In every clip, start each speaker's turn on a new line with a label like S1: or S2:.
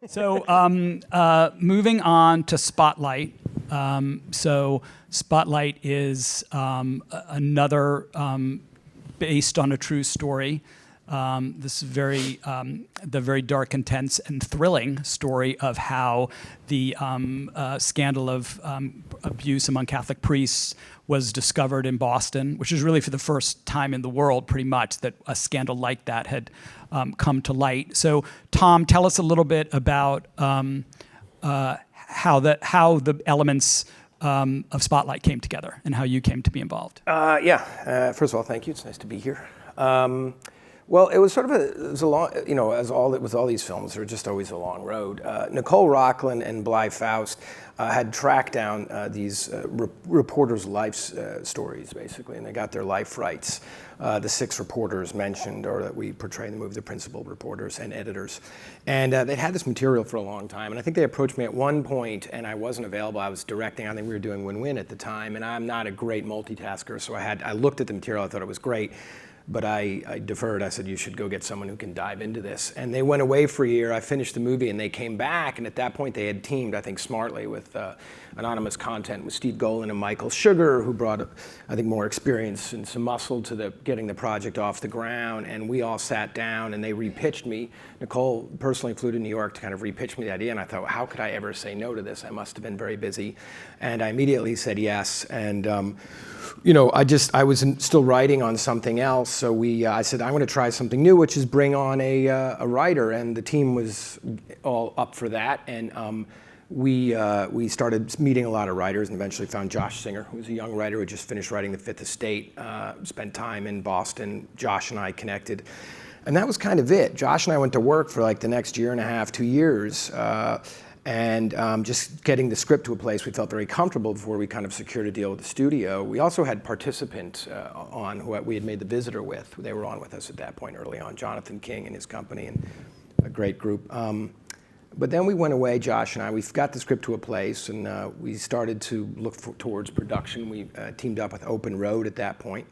S1: So moving on to Spotlight. So Spotlight is another based on a true story. This is the very dark, intense, and thrilling story of how the scandal of abuse among Catholic priests was discovered in Boston, which is really for the first time in the world, pretty much, that a scandal like that had come to light. So, Tom, tell us a little bit about how the elements of Spotlight came together and how you came to be involved.
S2: First of all, thank you. It's nice to be here. Well, it was it was a long, with all these films, they're just always a long road. Nicole Rockland and Bly Faust had tracked down these reporters' life stories, basically, and they got their life rights. The 6 reporters mentioned, or that we portray in the movie, the principal reporters and editors. And they'd had this material for a long time, and I think they approached me at one point, and I wasn't available. I was directing. I think we were doing Win-Win at the time, and I'm not a great multitasker, so I looked at the material. I thought it was great. But I deferred. I said, you should go get someone who can dive into this. And they went away for a year. I finished the movie, and they came back. And at that point, they had teamed, I think, smartly with Anonymous Content with Steve Golan and Michael Sugar, who brought, I think, more experience and some muscle to getting the project off the ground. And we all sat down, and they repitched me. Nicole personally flew to New York to kind of repitch me the idea. And I thought, how could I ever say no to this? I must have been very busy. And I immediately said yes. And I was still writing on something else, so I said, I'm going to try something new, which is bring on a writer, and the team was all up for that, and we started meeting a lot of writers, and eventually found Josh Singer, who was a young writer who had just finished writing The Fifth Estate, spent time in Boston. Josh and I connected, and that was kind of it. Josh and I went to work for like the next year and a half, 2 years, and just getting the script to a place we felt very comfortable before we kind of secured a deal with the studio. We also had participants on who we had made The Visitor with. They were on with us at that point early on, Jonathan King and his company, and a great group. But then we went away, Josh and I. We got the script to a place, and we started to look towards production. We teamed up with Open Road at that point.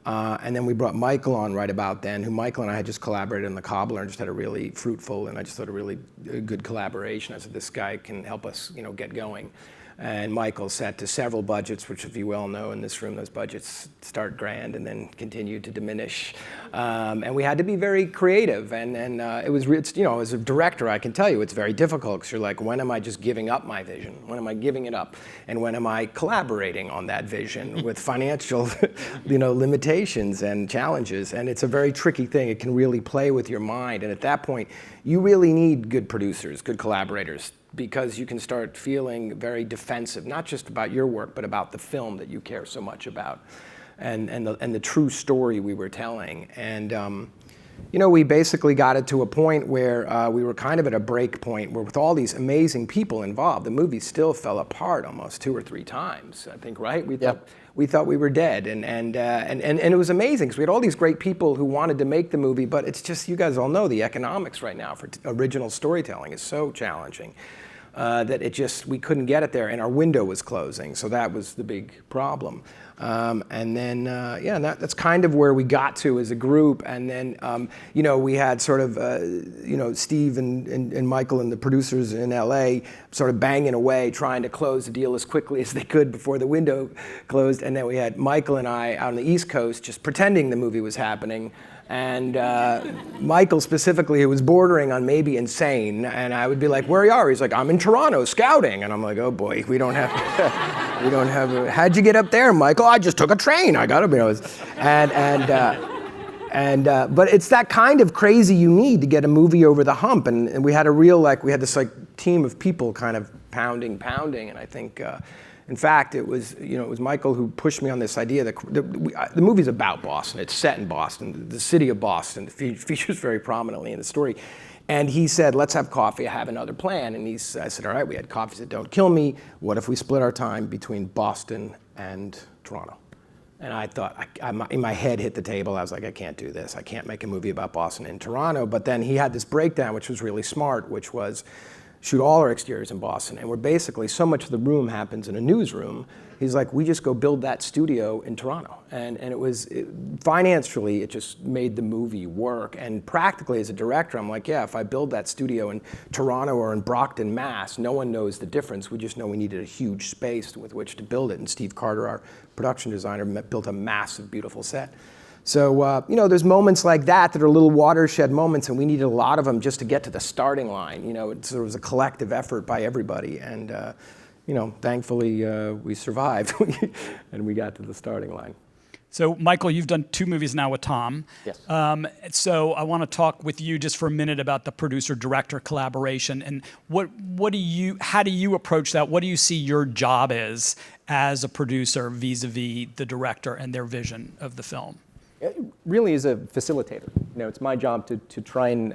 S2: And then we brought Michael on right about then, who Michael and I had just collaborated on The Cobbler and just had a really fruitful, and I just thought a really good collaboration. I said, this guy can help us, get going. And Michael set to several budgets, which, if you well know in this room, those budgets start grand and then continue to diminish. And we had to be very creative. And it was, as a director, I can tell you, it's very difficult, because you're like, when am I just giving up my vision? When am I giving it up? And when am I collaborating on that vision with financial, limitations and challenges? And it's a very tricky thing. It can really play with your mind. And at that point, you really need good producers, good collaborators, because you can start feeling very defensive, not just about your work, but about the film that you care so much about, and the true story we were telling. And we basically got it to a point where we were kind of at a break point where, with all these amazing people involved, the movie still fell apart almost 2 or 3 times, I think, right? We thought we were dead, and it was amazing, because we had all these great people who wanted to make the movie, but it's just, you guys all know, the economics right now for original storytelling is so challenging that we couldn't get it there, and our window was closing, so that was the big problem. And then, that's kind of where we got to as a group. And then, we had sort of, Steve and Michael and the producers in LA sort of banging away, trying to close the deal as quickly as they could before the window closed. And then we had Michael and I out on the East Coast just pretending the movie was happening. And Michael specifically, who was bordering on maybe insane, and I would be like, "Where are you?" He's like, "I'm in Toronto scouting," and I'm like, "Oh boy, we don't have, how'd you get up there, Michael?" "I just took a train. I got to be," but it's that kind of crazy you need to get a movie over the hump, and we had we had this team of people kind of pounding, and I think. In fact, it was Michael who pushed me on this idea that the movie's about Boston. It's set in Boston, the city of Boston. It features very prominently in the story. And he said, "Let's have coffee. I have another plan." And I said, "All right, we had coffee." He said, "Don't kill me. What if we split our time between Boston and Toronto?" And I thought, in my head hit the table. I was like, I can't do this. I can't make a movie about Boston and Toronto. But then he had this breakdown, which was really smart, which was, shoot all our exteriors in Boston. And we're basically, so much of the room happens in a newsroom. He's like, we just go build that studio in Toronto. And it was, financially, it just made the movie work. And practically, as a director, I'm like, yeah, if I build that studio in Toronto or in Brockton, Mass, no one knows the difference. We just know we needed a huge space with which to build it. And Steve Carter, our production designer, built a massive, beautiful set. So, you know, there's moments like that that are little watershed moments, and we needed a lot of them just to get to the starting line. You know, it was a collective effort by everybody, and, you know, thankfully we survived, and we got to the starting line.
S1: So, Michael, you've done 2 movies now with Tom.
S3: Yes.
S1: So I want to talk with you just for a minute about the producer-director collaboration, and how do you approach that? What do you see your job is as a producer vis-a-vis the director and their vision of the film?
S3: It really is a facilitator. You know, it's my job to try and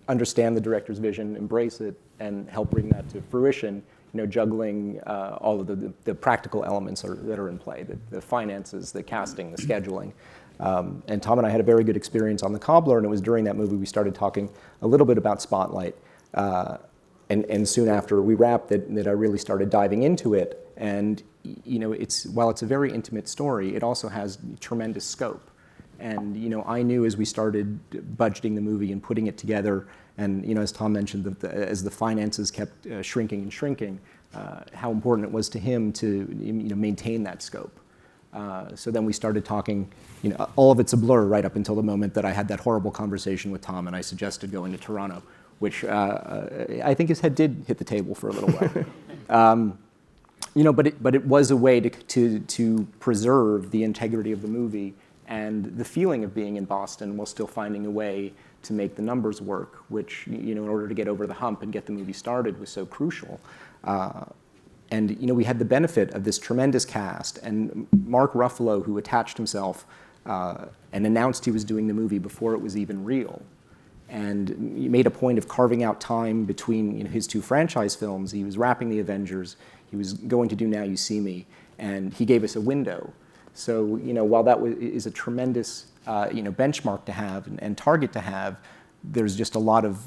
S3: understand the director's vision, embrace it, and help bring that to fruition. You know, juggling all of the practical elements that are in play, the finances, the casting, the scheduling. And Tom and I had a very good experience on The Cobbler, and it was during that movie we started talking a little bit about Spotlight. And soon after we wrapped that I really started diving into it. And you know, while it's a very intimate story, it also has tremendous scope. And you know, I knew as we started budgeting the movie and putting it together, and you know, as Tom mentioned, as the finances kept shrinking and shrinking, how important it was to him to maintain that scope. So then we started talking. You know, all of it's a blur right up until the moment that I had that horrible conversation with Tom, and I suggested going to Toronto, which I think his head did hit the table for a little while. You know, but it was a way to preserve the integrity of the movie and the feeling of being in Boston while still finding a way to make the numbers work, which, you know, in order to get over the hump and get the movie started was so crucial. And, you know, we had the benefit of this tremendous cast, and Mark Ruffalo, who attached himself and announced he was doing the movie before it was even real. And he made a point of carving out time between his 2 franchise films. He was wrapping The Avengers, he was going to do Now You See Me, and he gave us a window. So, you know, while that is a tremendous, benchmark to have and target to have, there's just a lot of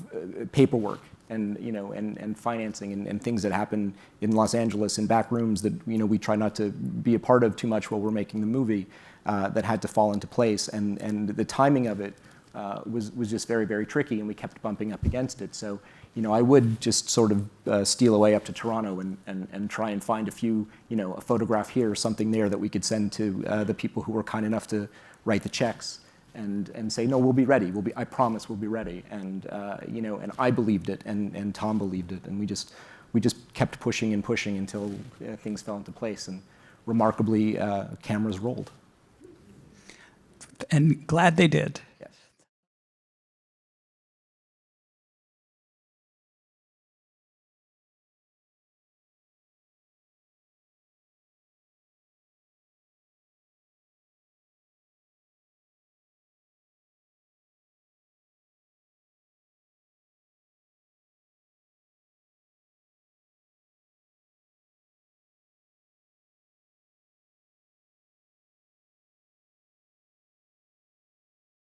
S3: paperwork and, you know, and financing and things that happen in Los Angeles in back rooms that, you know, we try not to be a part of too much while we're making the movie, that had to fall into place. And the timing of it was just very, very tricky, and we kept bumping up against it. So, you know, I would just sort of steal away up to Toronto and try and find a few, you know, a photograph here or something there that we could send to the people who were kind enough to write the checks and say, no, we'll be ready. I promise we'll be ready. And, you know, and I believed it, and Tom believed it. And we just kept pushing and pushing until things fell into place. And remarkably, cameras rolled.
S1: And glad they did.